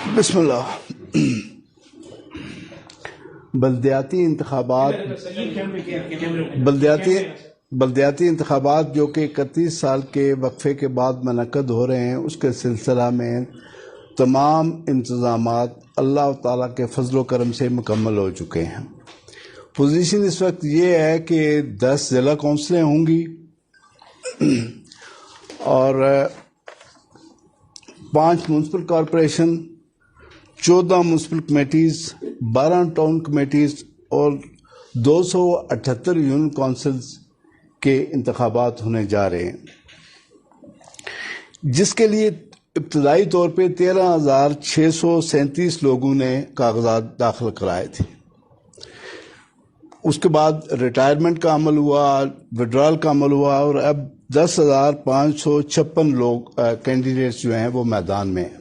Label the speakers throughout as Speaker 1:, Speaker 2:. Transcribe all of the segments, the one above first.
Speaker 1: بسم اللہ. بلدیاتی انتخابات جو کہ 31 سال کے وقفے کے بعد منعقد ہو رہے ہیں، اس کے سلسلہ میں تمام انتظامات اللہ تعالیٰ کے فضل و کرم سے مکمل ہو چکے ہیں. پوزیشن اس وقت یہ ہے کہ 10 ضلع کونسلیں ہوں گی اور 5 municipal corporation, 14 municipal committees, 12 town committees اور 278 یونین کونسلز کے انتخابات ہونے جا رہے ہیں، جس کے لیے ابتدائی طور پہ 13,637 لوگوں نے کاغذات داخل کرائے تھے. اس کے بعد ریٹائرمنٹ کا عمل ہوا، وڈرال کا عمل ہوا، اور اب 10,556 لوگ کینڈیڈیٹس جو ہیں وہ میدان میں ہیں.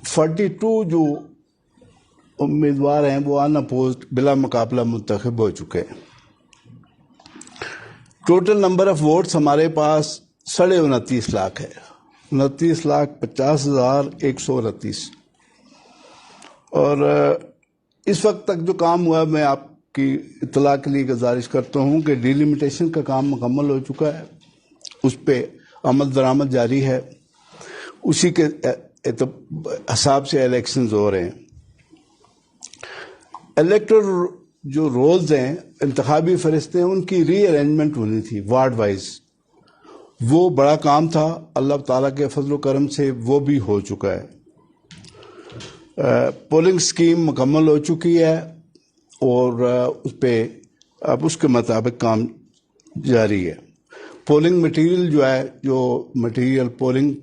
Speaker 1: 42 جو امیدوار ہیں وہ ان اپوزڈ بلا مقابلہ منتخب ہو چکے ہیں. ٹوٹل نمبر آف ووٹس ہمارے پاس 29.5 لاکھ ہے، 29,50,129. اور اس وقت تک جو کام ہوا میں آپ کی اطلاع کے لیے گزارش کرتا ہوں کہ ڈیلیمیٹیشن کا کام مکمل ہو چکا ہے، اس پہ عمل درآمد جاری ہے، اسی کے حساب سے الیکشنز ہو رہے ہیں. الیکٹرل جو رولز ہیں، انتخابی فہرستیں، ان کی ری ارینجمنٹ ہونی تھی وارڈ وائز. وہ بڑا کام تھا، اللہ تعالیٰ کے فضل و کرم سے وہ بھی ہو چکا ہے. پولنگ سکیم مکمل ہو چکی ہے اور اس پہ اب اس کے مطابق کام جاری ہے. پولنگ مٹیریل جو ہے، جو مٹیریل پولنگ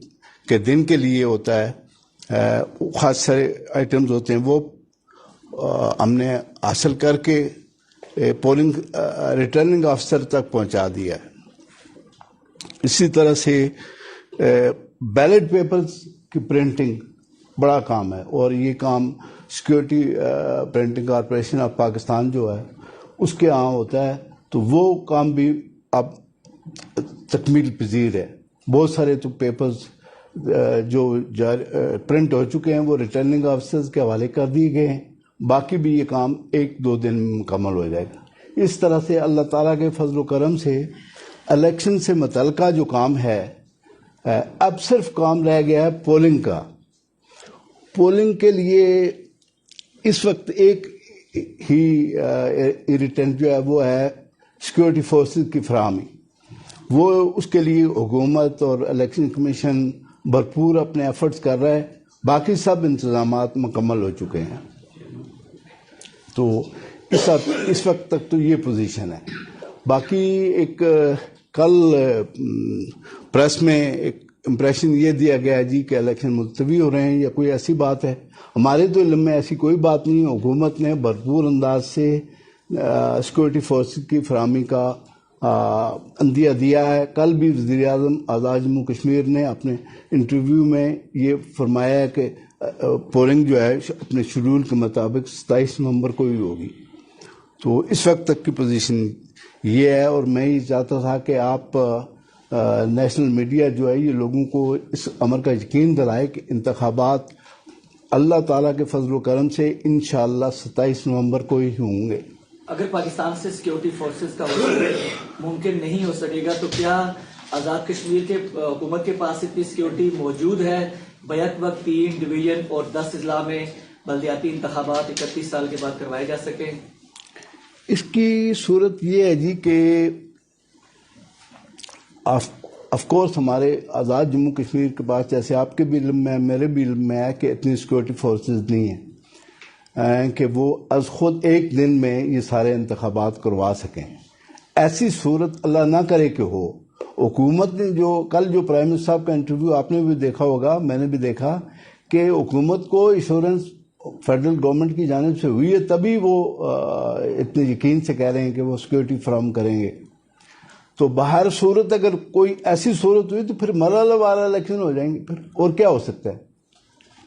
Speaker 1: کے دن کے لیے ہوتا ہے، خاص سارے آئٹمز ہوتے ہیں، وہ ہم نے حاصل کر کے پولنگ ریٹرننگ آفیسر تک پہنچا دیا ہے. اسی طرح سے بیلٹ پیپرز کی پرنٹنگ بڑا کام ہے، اور یہ کام security printing corporation of Pakistan جو ہے اس کے یہاں ہوتا ہے، تو وہ کام بھی اب تکمیل پذیر ہے. بہت سارے تو پیپرز جو پرنٹ ہو چکے ہیں وہ ریٹرننگ آفیسرز کے حوالے کر دیے گئے ہیں، باقی بھی یہ کام 1-2 دن میں مکمل ہو جائے گا. اس طرح سے اللہ تعالیٰ کے فضل و کرم سے الیکشن سے متعلقہ جو کام ہے، اب صرف کام رہ گیا ہے پولنگ کا. پولنگ کے لیے اس وقت ایک ہی ایریٹنٹ جو ہے وہ ہے سیکیورٹی فورسز کی فراہمی. وہ اس کے لیے حکومت اور الیکشن کمیشن بھرپور اپنے ایفرٹس کر رہا ہے، باقی سب انتظامات مکمل ہو چکے ہیں. تو اس وقت تک تو یہ پوزیشن ہے. باقی ایک کل پریس میں ایک امپریشن یہ دیا گیا ہے جی کہ الیکشن ملتوی ہو رہے ہیں، یا کوئی ایسی بات ہے. ہمارے تو علم میں ایسی کوئی بات نہیں. حکومت نے بھرپور انداز سے سیکورٹی فورسز کی فراہمی کا عندیہ دیا ہے. کل بھی وزیر اعظم آزاد جموں کشمیر نے اپنے انٹرویو میں یہ فرمایا ہے کہ پولنگ جو ہے اپنے شیڈول کے مطابق 27 نومبر کو ہی ہوگی. تو اس وقت تک کی پوزیشن یہ ہے. اور میں یہ چاہتا تھا کہ آپ نیشنل میڈیا جو ہے یہ لوگوں کو اس امر کا یقین دلائے کہ انتخابات اللہ تعالیٰ کے فضل و کرم سے انشاءاللہ 27 نومبر کو ہی ہوں گے.
Speaker 2: اگر پاکستان سے سیکیورٹی فورسز کا وصول ممکن نہیں ہو سکے گا تو کیا آزاد کشمیر کے حکومت کے پاس اتنی سیکیورٹی موجود ہے بیک وقت 3 ڈویژن اور 10 اضلاع میں بلدیاتی انتخابات 31 سال کے بعد کروائے جا سکیں؟
Speaker 1: اس کی صورت یہ ہے جی کہ آف کورس ہمارے آزاد جموں کشمیر کے پاس، جیسے آپ کے بھی علم میں میرے بھی علم میں ہے، کہ اتنی سیکورٹی فورسز نہیں ہیں کہ وہ از خود ایک دن میں یہ سارے انتخابات کروا سکیں. ایسی صورت اللہ نہ کرے کہ ہو. حکومت نے کل جو پرائم منسٹر صاحب کا انٹرویو آپ نے بھی دیکھا ہوگا، میں نے بھی دیکھا، کہ حکومت کو ایشورنس فیڈرل گورنمنٹ کی جانب سے ہوئی ہے، تبھی وہ اتنے یقین سے کہہ رہے ہیں کہ وہ سیکورٹی فراہم کریں گے. تو باہر صورت اگر کوئی ایسی صورت ہوئی تو پھر مرحلہ وار الیکشن ہو جائیں گے. پھر اور کیا ہو سکتا ہے؟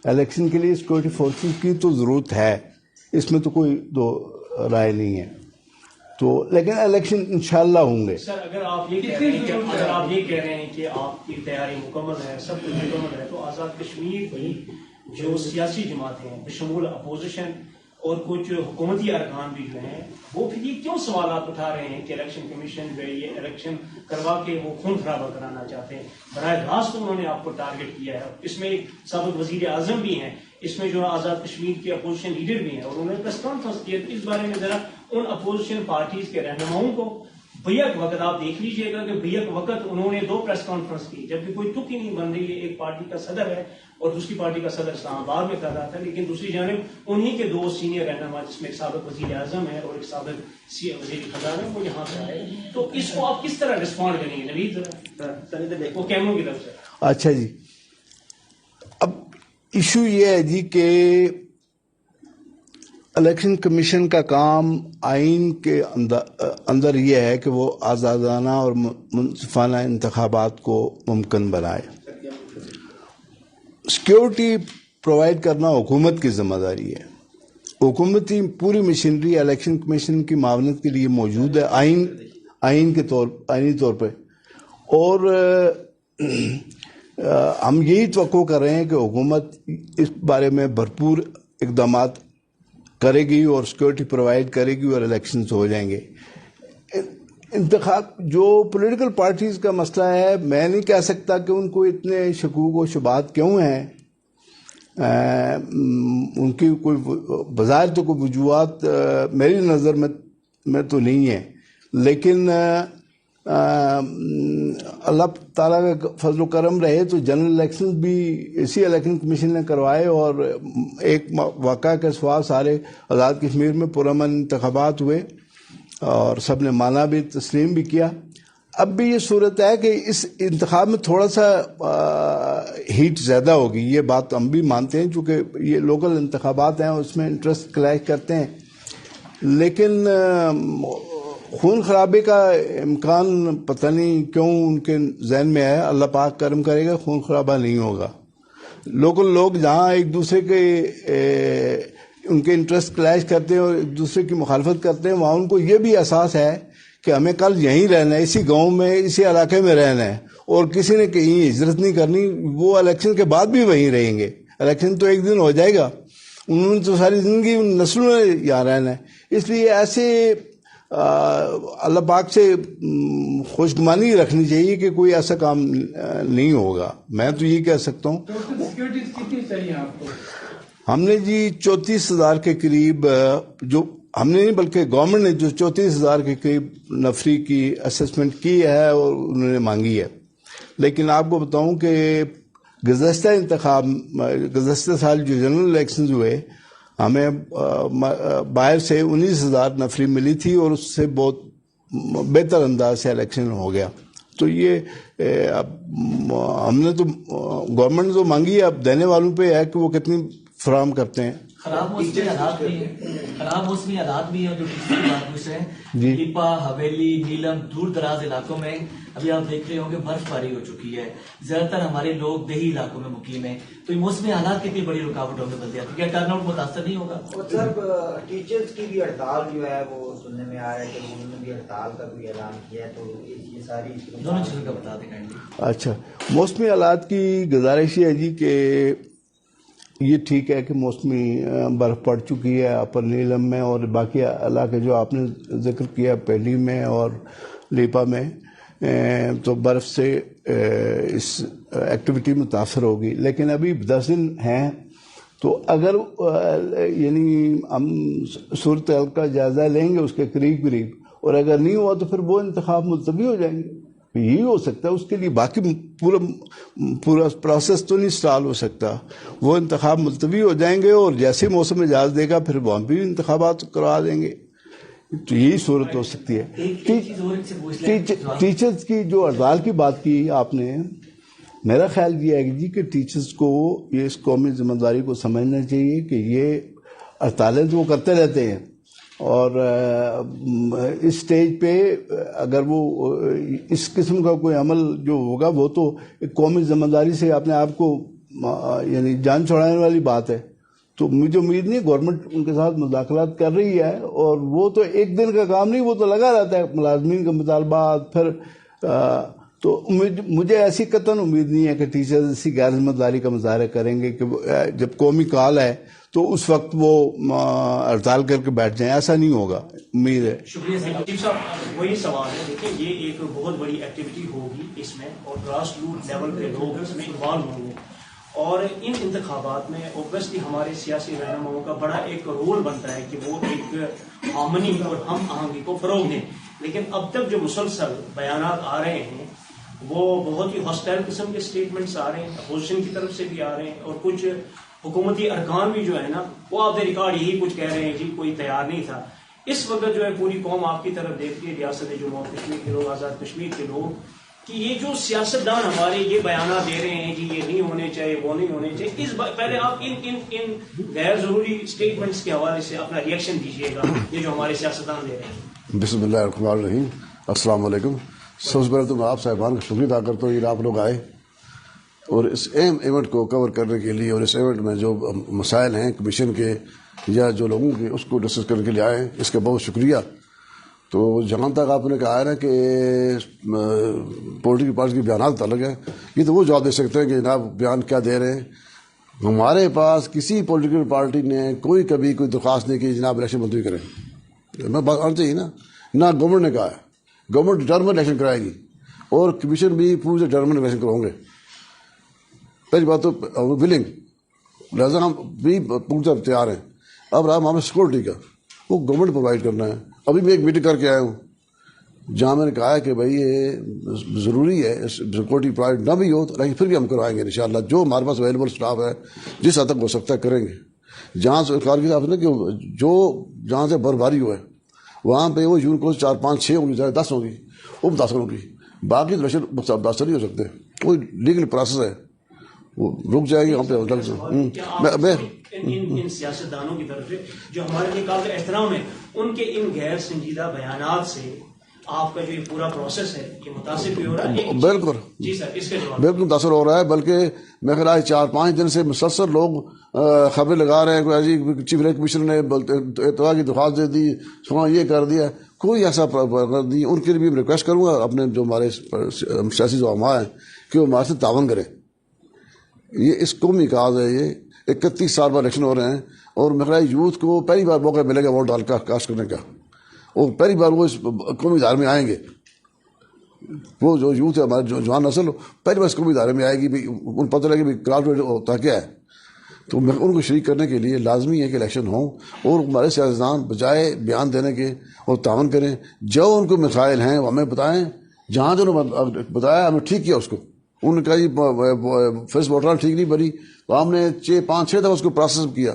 Speaker 1: الیکشن کے لیے سیکورٹی فورسز کی تو ضرورت ہے، اس میں تو کوئی دو رائے نہیں ہے. تو لیکن الیکشن انشاءاللہ ہوں گے.
Speaker 3: سر اگر آپ یہ کہہ رہے ہیں کہ آپ کی تیاری مکمل ہے، سب کچھ مکمل ہے، تو آزاد کشمیر کی جو سیاسی جماعتیں ہیں بشمول اپوزیشن اور کچھ حکومتی ارکان بھی جو ہیں، وہ پھر یہ کیوں سوالات اٹھا رہے ہیں کہ الیکشن کمیشن جو ہے یہ الیکشن کروا کے وہ خون خرابہ کرانا چاہتے ہیں؟ براہ راست انہوں نے آپ کو ٹارگٹ کیا ہے. اس میں ایک سابق وزیر اعظم بھی ہیں، اس میں جو آزاد کشمیر کے اپوزیشن لیڈر بھی ہیں، اور انہوں نے پریس کانفرنس کی ہے. اس بارے میں ذرا ان اپوزیشن پارٹیز کے رہنماؤں کو بیک وقت آپ دیکھ لیجئے گا کہ بیک وقت انہوں نے 2 پریس کانفرنس کی، جبکہ کوئی تک ہی نہیں بن رہی ہے. ایک پارٹی کا صدر ہے اور دوسری پارٹی کا صدر اسلام آباد میں کر رہا تھا، لیکن دوسری جانب انہی کے 2 سینئر رہنما جس میں ایک سابق وزیر اعظم ہے اور ایک سابق وزیر خزانہ ہے، وہ یہاں سے آئے. تو اس کو آپ کس طرح رسپونڈ کریں گے نوید؟ وہ کیمروں کی طرف سے.
Speaker 1: اچھا جی، اب ایشو یہ ہے جی کہ الیکشن کمیشن کا کام آئین کے اندر یہ ہے کہ وہ آزادانہ اور منصفانہ انتخابات کو ممکن بنائے. سیکیورٹی پرووائڈ کرنا حکومت کی ذمہ داری ہے. حکومتی پوری مشینری الیکشن کمیشن کی معاونت کے لیے موجود ہے آئینی طور پہ، اور ہم یہی توقع کر رہے ہیں کہ حکومت اس بارے میں بھرپور اقدامات کرے گی اور سیکیورٹی پرووائڈ کرے گی اور الیکشنز ہو جائیں گے. انتخاب جو پولیٹیکل پارٹیز کا مسئلہ ہے، میں نہیں کہہ سکتا کہ ان کو اتنے شکوک و شبہات کیوں ہیں. ان کی کوئی بظاہر تو کوئی وجوہات میری نظر میں تو نہیں ہے، لیکن اللہ تعالیٰ کا فضل و کرم رہے تو جنرل الیکشن بھی اسی الیکشن کمیشن نے کروائے، اور ایک واقعہ کے سوا سارے آزاد کشمیر میں پرامن انتخابات ہوئے اور سب نے مانا بھی، تسلیم بھی کیا. اب بھی یہ صورت ہے کہ اس انتخاب میں تھوڑا سا ہیٹ زیادہ ہوگی، یہ بات ہم بھی مانتے ہیں، چونکہ یہ لوکل انتخابات ہیں اس میں انٹرسٹ کلیش کرتے ہیں. لیکن خون خرابے کا امکان پتہ نہیں کیوں ان کے ذہن میں ہے. اللہ پاک کرم کرے گا، خون خرابہ نہیں ہوگا. لوکل لوگ جہاں ایک دوسرے کے ان کے انٹرسٹ کلیش کرتے ہیں اور ایک دوسرے کی مخالفت کرتے ہیں، وہاں ان کو یہ بھی احساس ہے کہ ہمیں کل یہیں رہنا ہے، اسی گاؤں میں، اسی علاقے میں رہنا ہے، اور کسی نے کہیں ہجرت نہیں کرنی. وہ الیکشن کے بعد بھی وہیں رہیں گے. الیکشن تو ایک دن ہو جائے گا، انہوں نے تو ساری زندگی ان نسلوں نے یہاں رہنا ہے. اس لیے ایسے اللہ پاک سے خوشگمانی رکھنی چاہیے کہ کوئی ایسا کام نہیں ہوگا. میں تو یہ کہہ سکتا ہوں.
Speaker 4: سیکیورٹی کتنی چاہیے آپ کو؟
Speaker 1: ہم نے جی 34,000 کے قریب، جو ہم نے نہیں بلکہ گورنمنٹ نے جو 34,000 کے قریب نفری کی اسسمنٹ کی ہے اور انہوں نے مانگی ہے. لیکن آپ کو بتاؤں کہ گزشتہ سال جو جنرل الیکشنز ہوئے، ہمیں باہر سے 19,000 نفری ملی تھی اور اس سے بہت بہتر انداز سے الیکشن ہو گیا. تو یہ ہم نے تو گورنمنٹ جو مانگی ہے، اب دینے والوں پہ ہے کہ وہ کتنی فراہم کرتے ہیں.
Speaker 2: خراب موسمی حالات بھی ہیں جو ٹیچر کی بات پوچھ رہے ہیں.
Speaker 1: جی،
Speaker 2: لیپا، حویلی، نیلم، دور دراز علاقوں میں ابھی آپ دیکھ رہے ہوں کہ برف باری ہو چکی ہے. زیادہ تر ہمارے لوگ دیہی علاقوں میں مقیم ہیں. تو یہ موسمی حالات کتنی بڑی رکاوٹوں میں بن جاتی ہے. کیا ٹرن آؤٹ متاثر نہیں ہوگا؟
Speaker 5: اور سر ٹیچرز کی بھی ہڑتال جو ہے وہ سننے میں آ رہا ہے کہ انہوں نے بھی ہڑتال کا کوئی اعلان کیا ہے. تو یہ ساری
Speaker 2: دونوں چیزوں کا بتا دیں کائنڈلی.
Speaker 1: اچھا، موسمی حالات کی گزارش یہ ہے جی کہ یہ ٹھیک ہے کہ موسمی برف پڑ چکی ہے اپر نیلم میں، اور باقی علاقے جو آپ نے ذکر کیا پیڈی میں اور لیپا میں، تو برف سے اس ایکٹیویٹی متاثر ہوگی. لیکن ابھی 10 دن ہیں، تو اگر یعنی ہم صورتحال کا جائزہ لیں گے اس کے قریب، اور اگر نہیں ہوا تو پھر وہ انتخاب ملتوی ہو جائیں گے. یہی ہو سکتا ہے. اس کے لیے باقی پورا پروسیس تو نہیں سٹال ہو سکتا. وہ انتخاب ملتوی ہو جائیں گے اور جیسے موسم اجازت دے گا پھر وہاں بھی انتخابات کروا دیں گے. تو یہی صورت ہو سکتی ہے. ٹیچرز کی جو ہڑتال کی بات کی آپ نے، میرا خیال یہ ہے جی کہ ٹیچرز کو یہ اس قومی ذمہ داری کو سمجھنا چاہیے کہ یہ ہڑتالیں تو وہ کرتے رہتے ہیں، اور اس سٹیج پہ اگر وہ اس قسم کا کوئی عمل جو ہوگا وہ تو ایک قومی ذمہ داری سے اپنے آپ کو یعنی جان چھوڑانے والی بات ہے. تو مجھے امید نہیں گورنمنٹ ان کے ساتھ مذاکرات کر رہی ہے، اور وہ تو ایک دن کا کام نہیں، وہ تو لگا رہتا ہے، ملازمین کے مطالبات، پھر تو مجھے ایسی قطعاً امید نہیں ہے کہ ٹیچرز اسی غیر ذمہ داری کا مظاہرہ کریں گے کہ جب قومی کال ہے تو اس وقت وہ ہڑتال کر کے بیٹھ جائیں، ایسا نہیں ہوگا، امید ہے۔
Speaker 3: شکریہ چیف صاحب، وہی سوال ہے، دیکھیں یہ ایک بہت بڑی ایکٹیویٹی ہوگی اس میں، اور گراس روٹ لیول پہ لوگ اس میں انوالو ہوں گے، اور ان انتخابات میں اوبویسلی ہمارے سیاسی رہنماؤں کا بڑا ایک رول بنتا ہے کہ وہ ایک ہارمنی اور ہم آہنگی کو فروغ دیں، لیکن اب تک جو مسلسل بیانات آ رہے ہیں وہ بہت ہی ہاسٹائل قسم کے سٹیٹمنٹس آ رہے ہیں، اپوزیشن کی طرف سے بھی آ رہے ہیں، اور کچھ حکومتی ارکان بھی جو ہے نا وہ آپ نے ریکارڈ یہی کچھ کہہ رہے ہیں جی کوئی تیار نہیں تھا۔ اس وقت جو ہے پوری قوم آپ کی طرف دیکھتی ہے، ریاست جموں کشمیر کے لوگ، آزاد کشمیر کے لوگ، کہ یہ جو سیاستدان ہمارے یہ بیانات دے رہے ہیں جی یہ نہیں ہونے چاہیے، وہ نہیں ہونے چاہیے، پہلے آپ ان غیر ضروری سٹیٹمنٹس کے حوالے سے اپنا ریئیکشن دیجیے گا، یہ جو ہمارے سیاستدان دے رہے ہیں۔
Speaker 6: بسم اللہ الرحمن الرحیم، السلام علیکم۔ سب سے پہلے تو میں آپ صاحبان کا شکریہ ادا کرتا ہوں کہ آپ لوگ آئے اور اس اہم ایونٹ کو کور کرنے کے لیے، اور اس ایونٹ میں جو مسائل ہیں کمیشن کے یا جو لوگوں کے اس کو ڈسکس کرنے کے لیے آئے ہیں، اس کا بہت شکریہ۔ تو جہاں تک آپ نے کہا ہے نا کہ پولیٹیکل پارٹی کے بیانات الگ ہے، یہ تو وہ جواب دے سکتے ہیں کہ جناب بیان کیا دے رہے ہیں۔ ہمارے پاس کسی پولیٹیکل پارٹی نے کبھی کوئی درخواست نہیں کی جناب الیکشن ملتوی کریں، میں بات آنا چاہیے نہ گورنمنٹ نے کہا ہے، گورنمنٹ ڈٹرمنٹ الیکشن کرائے گی، اور کمیشن بھی پوری ڈٹرمنٹ الیکشن کراؤں گے۔ پہلی بات تو ولنگ، لہٰذا ہم بھی پوری طرح تیار ہیں۔ اب رہا معاملہ سیکورٹی کا، وہ گورنمنٹ پرووائڈ کرنا ہے۔ ابھی میں ایک میٹنگ کر کے آیا ہوں جہاں میں نے کہا ہے کہ بھائی یہ ضروری ہے سیکورٹی پرووائڈ نہ بھی ہو لیکن پھر بھی ہم کروائیں گے انشاءاللہ، جو ہمارے پاس اویلیبل اسٹاف ہے جس حد تک ہو سکتا ہے کریں گے۔ جہاں سرکار کی طرف سے کہ جہاں سے برفباری ہو ہے وہاں پہ وہ یون کو 4 5 6 ہوگی، 10 ہوگی، وہ متاثر ہوگی، باقی الیکشن متاثر نہیں ہو سکتے، کوئی لیگل پروسیس ہے، وہ رک جائے گی وہاں پہ۔
Speaker 3: ان سیاستدانوں کی طرف سے جو ہمارے لیے قابل احترام ہے، ان کے ان غیر سنجیدہ بیانات سے آپ کا جو یہ پورا پروسیس ہے یہ متاثر بھی ہو رہا ہے؟
Speaker 6: بالکل
Speaker 3: جی سر، اس کے جواب
Speaker 6: بالکل متاثر ہو رہا ہے، بلکہ میں خیال ہے 4 5 دن سے مسلسل لوگ خبریں لگا رہے ہیں کہ چیف الیکشن کمیشنر نے اتوا کی درخواست دے دی، سنا یہ کر دیا، کوئی ایسا نہیں۔ ان کے لیے بھی ریکویسٹ کروں گا اپنے جو ہمارے سیاسی زعماء ہیں کہ وہ ہمارے سے تعاون کریں۔ یہ اس قومی کاز ہے، یہ 31 سال بعد الیکشن ہو رہے ہیں، اور میرا خیال ہے یوتھ کو پہلی بار موقع ملے گا ووٹ ڈال کر کاسٹ کرنے کا، اور پہلی بار وہ اس قومی ادارے میں آئیں گے۔ وہ جو یوتھ ہے ہمارے جو جوان نسل پہلی بار اس قومی ادارے میں آئے گی، ان پتہ لگے کہ کراس روڈ ہوتا کیا ہے، تو ان کو شریک کرنے کے لیے لازمی ہے کہ الیکشن ہوں، اور ہمارے سیاستدان بجائے بیان دینے کے اور تعاون کریں، جو ان کو مسائل ہیں وہ ہمیں بتائیں، جہاں جو انہوں نے بتایا ہمیں ٹھیک کیا اس کو۔ انہوں نے کہا جی فیس ووٹر ٹھیک نہیں بنی، تو ہم نے 5 6 دفعہ اس کو پروسیس کیا،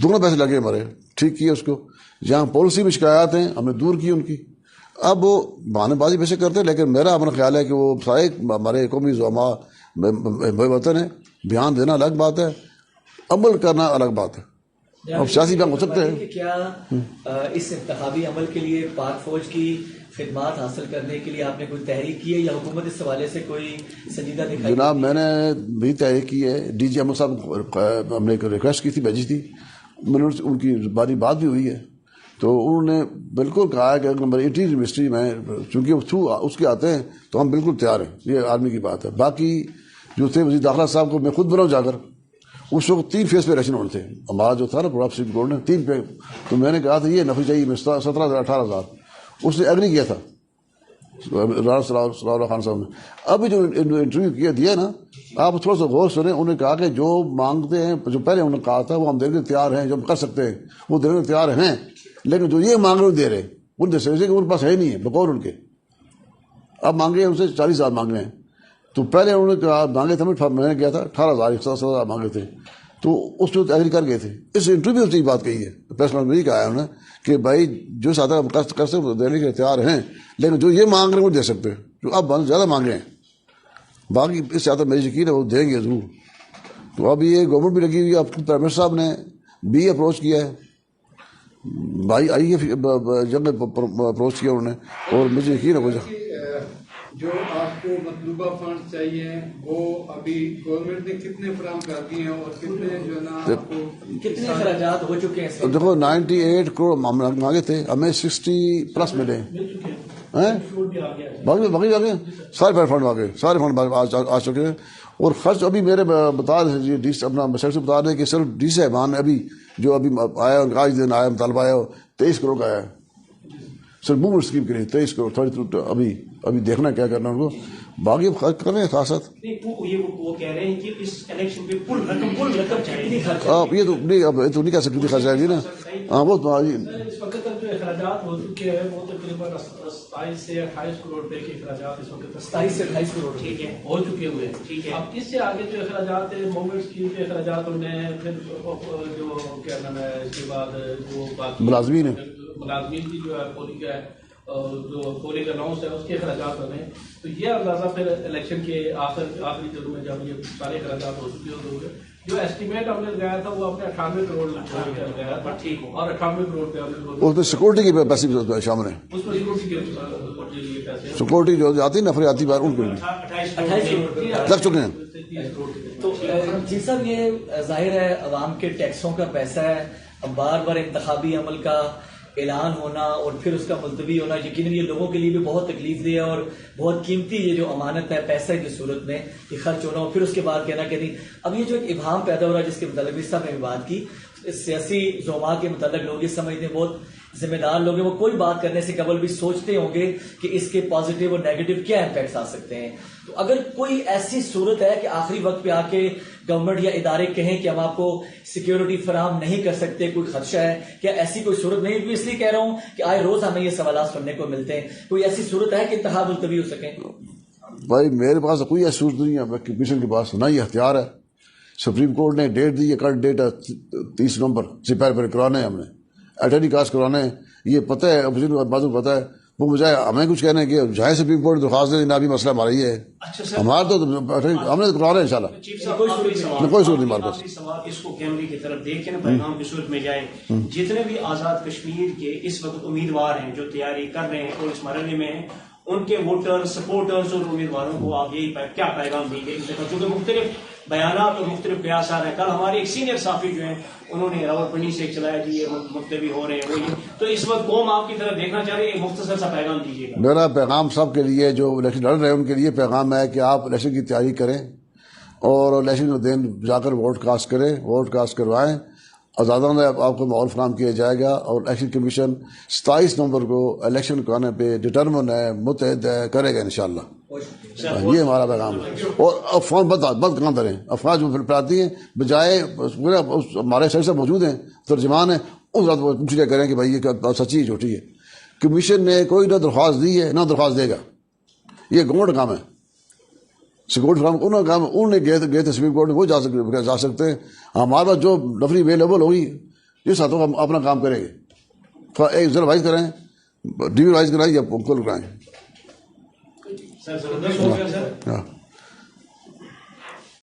Speaker 6: دونوں پیسے لگے ہمارے، ٹھیک کیا اس کو۔ جہاں پالیسی میں شکایات ہیں ہم نے دور کی ان کی۔ اب وہ بہانے بازی پیسے کرتے ہیں، لیکن میرا اپنا خیال ہے کہ وہ سارے ہمارے قومی زعماء وطن ہیں، بیان دینا الگ بات ہے، عمل کرنا الگ بات ہے، اب سیاسی بیان ہو سکتے ہیں۔
Speaker 2: کیا اس انتخابی عمل کے لیے پاک فوج کی خدمات حاصل کرنے کے لیے آپ نے کوئی تحریک کی ہے، یا حکومت اس حوالے سے کوئی سنجیدہ دکھائی؟
Speaker 6: جناب میں نے بھی تحریک کی ہے، ڈی جی احمد صاحب ہم نے ایک ریکویسٹ کی تھی، بھیجی تھی، میں نے ان کی باری بات بھی ہوئی ہے، تو انہوں نے بالکل کہا ہے کہ اگر ہماری انٹیریئر منسٹری میں چونکہ تھرو اس کے آتے ہیں تو ہم بالکل تیار ہیں، یہ آرمی کی بات ہے۔ باقی جو تھے وزیر داخلہ صاحب کو میں خود بلاؤں جا کر، اس وقت 3 فیز پہ الیکشن ہونے تھے، ہمارا جو تھا نا پروگرام سپریم کورٹ نے 3 پہ، تو میں نے کہا تھا یہ نفری چاہیے 17,000 18,000، اس نے ایگری کیا تھا رانا صلی اللہ خان صاحب نے۔ ابھی جو انٹرویو دیا نا، آپ تھوڑا سا غور سنیں، انہوں نے کہا کہ جو مانگتے ہیں، جو پہلے انہوں نے کہا تھا وہ ہم دینے کے تیار ہیں، جو ہم کر سکتے ہیں وہ دینے کے تیار ہیں، لیکن جو یہ مانگ رہے دے رہے ان دے سکتے کہ ان کے پاس ہے نہیں ہے بقول ان کے، اب مانگے ان سے 40,000 مانگ رہے ہیں، تو پہلے انہوں نے کہا مانگے تھے، میں نے کیا تھا 18,000 17,000 مانگے تھے، تو اس میں ایگری کر گئے تھے۔ اس انٹرویو سے یہ بات کہی ہے، پریس کانفرنس میں یہ کہا ہے انہوں نے کہ بھائی جو ساتھ ہم کر سکتے دینے کے تیار ہیں، لیکن جو یہ مانگ رہے ہیں وہ دے سکتے ہیں، جو اب زیادہ مانگ رہے ہیں، باقی اس سے زیادہ میری یقین ہے وہ دیں گے ضرور۔ تو اب یہ گورنمنٹ بھی لگی ہوئی ہے، اب پرائم منسٹر صاحب نے بھی اپروچ کیا ہے، بھائی آئی ہے جب اپروچ کیا انہوں نے، اور مجھے یقین ہے وہ
Speaker 4: جو آپ کو مطلوبہ فنڈ چاہیے وہ ابھی گورنمنٹ نے کتنے فراہم کر دیے ہیں اور کتنے جو ہے نا آپ کو
Speaker 2: کتنے اخراجات ہو چکے ہیں اس وقت؟
Speaker 6: دیکھو 98 کروڑ مانگے تھے، ہمیں 60+ ملے ہیں، باقی آگے سارے فنڈ آگے، سارے فنڈ آ چکے ہیں. اور خرچ ابھی میرے بتا رہے ڈی سی اپنا سیکٹری بتا رہے کہ صرف ڈی سی صاحبان ابھی جو ابھی آیا آج دن آیا مطالبہ آیا 23 کروڑ کا آیا ہے صرف موومنٹ اسکیم کے لیے. 23 کروڑ 32 ابھی دیکھنا کیا کرنا ان کو، باقی خرچ کر رہے ہیں خاصت.
Speaker 3: وہ کہہ رہے ہیں کہ اس الیکشن پہ کل رقم چاہیے.
Speaker 6: آپ یہ تو نہیں کہہ سکتے خرچ آئے گی نا. ہاں وہ
Speaker 7: اس وقت تک جو اخراجات ہو چکے ہیں وہ تقریباً 27 سے 28 کروڑ روپے کے اخراجات اس وقت
Speaker 2: 27 سے 28 کروڑ
Speaker 3: ٹھیک ہے.
Speaker 7: ہو چکے ہوئے ہیں.
Speaker 3: ٹھیک ہے.
Speaker 7: اب اس سے آگے جو اخراجات ہیں موومنٹ اسکیم کے اخراجات ہونے ہیں، پھر جو کیا نام ہے اس کے بعد جو باقی
Speaker 6: ملازمین
Speaker 7: کی جو ہے پولنگ ہے جو پولنگ اناؤنس ہے اس کے اخراجات ہونے ہیں. تو یہ اندازہ پھر الیکشن کے آخری دنوں میں جب یہ سارے اخراجات ہو چکے ہوئے جو ایسٹیمیٹ ہم نے لگایا تھا وہ اپنے 98 کروڑ لگایا تھا. ٹھیک ہو. اور 98 کروڑ پہ
Speaker 6: اس میں سیکورٹی کے پیسے بھی شامل ہیں.
Speaker 7: اس میں سیکورٹی کے پیسے
Speaker 6: سیکورٹی جو آتی ہے نفری آتی بار ان کے بھی
Speaker 2: 28 کروڑ
Speaker 6: لگ چکے ہیں.
Speaker 2: تو جی صاحب یہ ظاہر ہے عوام کے ٹیکسوں کا پیسہ ہے، اب بار بار انتخابی عمل کا اعلان ہونا اور پھر اس کا ملتوی ہونا یقیناً یہ لوگوں کے لیے بھی بہت تکلیف دہ ہے اور بہت قیمتی یہ جو امانت ہے پیسے کی صورت میں یہ خرچ ہونا اور پھر اس کے بعد کہنا کہ نہیں. اب یہ جو ایک ابہام پیدا ہو رہا ہے جس کے متعلق صاحب نے بھی بات کی، سیاسی زعما کے متعلق لوگ یہ سمجھتے ہیں بہت ذمہ دار لوگ ہیں، وہ کوئی بات کرنے سے قبل بھی سوچتے ہوں گے کہ اس کے پازیٹیو اور نیگیٹو کیا امپیکٹس آ سکتے ہیں. تو اگر کوئی ایسی صورت ہے کہ آخری وقت پہ آ کے گورنمنٹ یا ادارے کہیں کہ ہم آپ کو سیکیورٹی فراہم نہیں کر سکتے، کوئی خدشہ ہے کیا؟ ایسی کوئی صورت نہیں. اس لیے کہہ رہا ہوں کہ آئے روز ہمیں یہ سوالات سننے کو ملتے ہیں. کوئی ایسی صورت ہے کہ انتخاب ملتوی ہو سکیں؟
Speaker 6: بھائی میرے پاس کوئی ایسی صورت نہیں ہے، کمیشن کے پاس نہ یہ اختیار ہے. سپریم کورٹ نے ڈیٹ دی ہے، کٹ ڈیٹ ہے 30 نومبر سے پہلے کرانے ہیں، ہم نے اٹارنی کاسٹ کرانے ہیں. یہ پتہ ہے اپوزیشن کو بازو پتہ ہے، وہ بجائے ہمیں کچھ کہنے کہ جائے سپریم کورٹ درخواست دے نہ بھی مسئلہ ہمارا یہ ہے. ہمارا تو ہم نے کرانا ہے انشاءاللہ. کوئی صورت نہیں ہمارے پاس.
Speaker 3: اس کو کیمرے کی طرف دیکھ کے نا پیغام کی صورت میں جائے. جتنے بھی آزاد کشمیر کے اس وقت امیدوار ہیں جو تیاری کر رہے ہیں اور اس مرحلے میں ہیں، ان کے ووٹر سپورٹرز اور امیدواروں کو آپ یہی کیا پیغام دیں گے؟ کیونکہ مختلف بیانات اور مختلف قیاس آ رہے ہیں. کل ہمارے ایک سینئر صحافی جو ہیں انہوں نے راولپنڈی سے چلایا جی یہ ملتوی ہو رہے ہیں وہی. تو اس وقت قوم آپ کی طرف دیکھنا چاہ رہے ہیں، ایک مختصر سا پیغام دیجیے گا.
Speaker 6: میرا پیغام سب کے لیے جو الیکشن لڑ رہے ہیں ان کے لیے پیغام ہے کہ آپ الیکشن کی تیاری کریں اور الیکشن کے دن جا کر ووٹ کاسٹ کریں، ووٹ کاسٹ کروائیں. آزادانہ آپ کو ماحول فراہم کیا جائے گا اور الیکشن کمیشن 27 نومبر کو الیکشن کرانے پہ ڈٹرمن ہے، متحد ہے، کرے گا انشاءاللہ. یہ ہمارا پیغام ہے. اور افواہ بند کہاں کریں، افواہ جو پھیلاتی ہیں بجائے ہمارے سائڈ سے موجود ہیں ترجمان ہیں اس رات وہ پوچھ لیا کریں کہ بھائی یہ سچی ہے جھوٹی ہے. کمیشن نے کوئی نہ درخواست دی ہے نہ درخواست دے گا، یہ گورنمنٹ کام ہے. سیکورٹی فراہم انہوں کام انہوں نے گئے تھے سپریم کورٹ میں، وہ جا سکتے ہیں. ہمارے پاس جو نفری اویلیبل ہوگی جس ہاتھوں ہم اپنا کام کریں گے. ایک ضلع وائز کریں، ڈی وی وائز کرائیں یا پنکل کرائیں.
Speaker 3: سر زبردست ہو گیا سر.